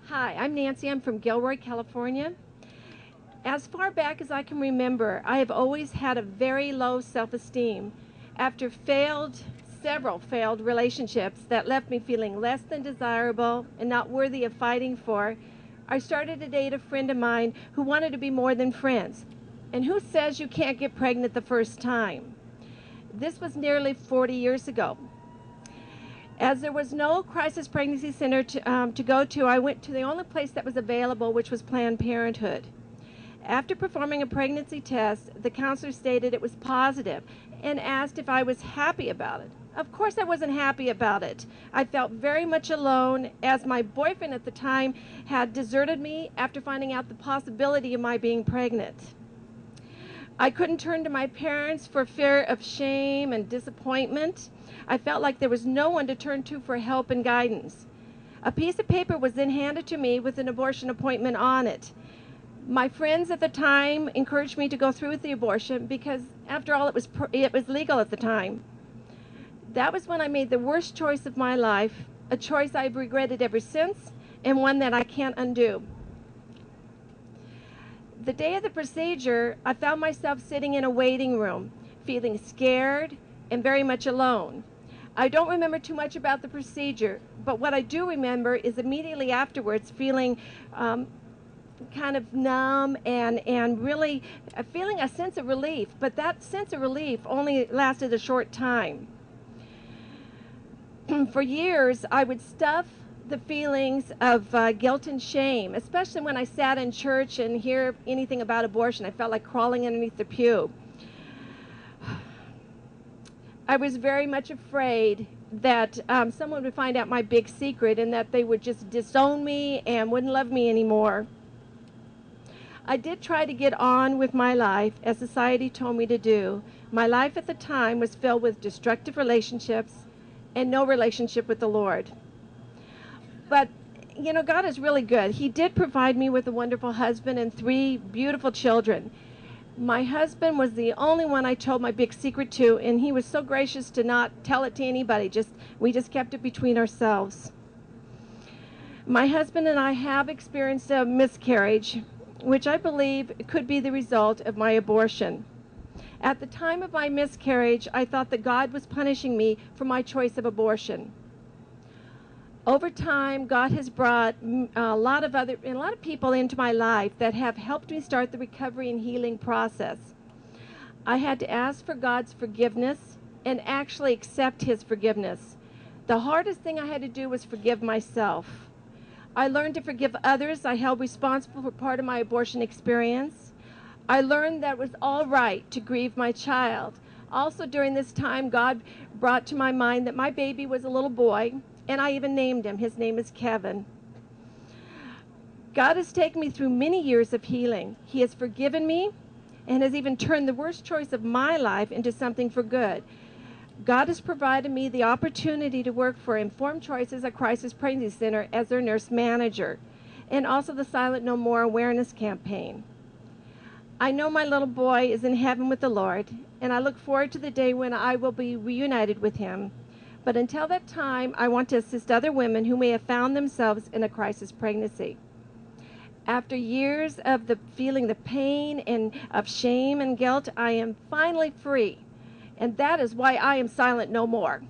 Hi, I'm Nancy. I'm from Gilroy, California. As far back as I can remember, I have always had a very low self-esteem. After several failed relationships that left me feeling less than desirable and not worthy of fighting for, I started to date a friend of mine who wanted to be more than friends. And who says you can't get pregnant the first time? This was nearly 40 years ago. As there was no crisis pregnancy center to go to, I went to the only place that was available, which was Planned Parenthood. After performing a pregnancy test, the counselor stated it was positive and asked if I was happy about it. Of course I wasn't happy about it. I felt very much alone, as my boyfriend at the time had deserted me after finding out the possibility of my being pregnant. I couldn't turn to my parents for fear of shame and disappointment. I felt like there was no one to turn to for help and guidance. A piece of paper was then handed to me with an abortion appointment on it. My friends at the time encouraged me to go through with the abortion because, after all, it was legal at the time. That was when I made the worst choice of my life, a choice I've regretted ever since, and one that I can't undo. The day of the procedure, I found myself sitting in a waiting room, feeling scared and very much alone. I don't remember too much about the procedure, but what I do remember is immediately afterwards feeling kind of numb and really feeling a sense of relief, but that sense of relief only lasted a short time. For years, I would stuff the feelings of guilt and shame, especially when I sat in church and hear anything about abortion. I felt like crawling underneath the pew. I was very much afraid that someone would find out my big secret and that they would just disown me and wouldn't love me anymore. I did try to get on with my life as society told me to do. My life at the time was filled with destructive relationships and no relationship with the Lord. But, you know, God is really good. He did provide me with a wonderful husband and 3 beautiful children. My husband was the only one I told my big secret to, and he was so gracious to not tell it to anybody. We just kept it between ourselves. My husband and I have experienced a miscarriage, which I believe could be the result of my abortion. At the time of my miscarriage, I thought that God was punishing me for my choice of abortion. Over time, God has brought a lot of people into my life that have helped me start the recovery and healing process. I had to ask for God's forgiveness and actually accept His forgiveness. The hardest thing I had to do was forgive myself. I learned to forgive others I held responsible for part of my abortion experience. I learned that it was all right to grieve my child. Also, during this time, God brought to my mind that my baby was a little boy, and I even named him. His name is Kevin. God has taken me through many years of healing. He has forgiven me and has even turned the worst choice of my life into something for good. God has provided me the opportunity to work for Informed Choices at Crisis Pregnancy Center as their nurse manager, and also the Silent No More awareness campaign. I know my little boy is in heaven with the Lord, and I look forward to the day when I will be reunited with him. But until that time, I want to assist other women who may have found themselves in a crisis pregnancy. After years of feeling the pain and of shame and guilt, I am finally free. And that is why I am silent no more.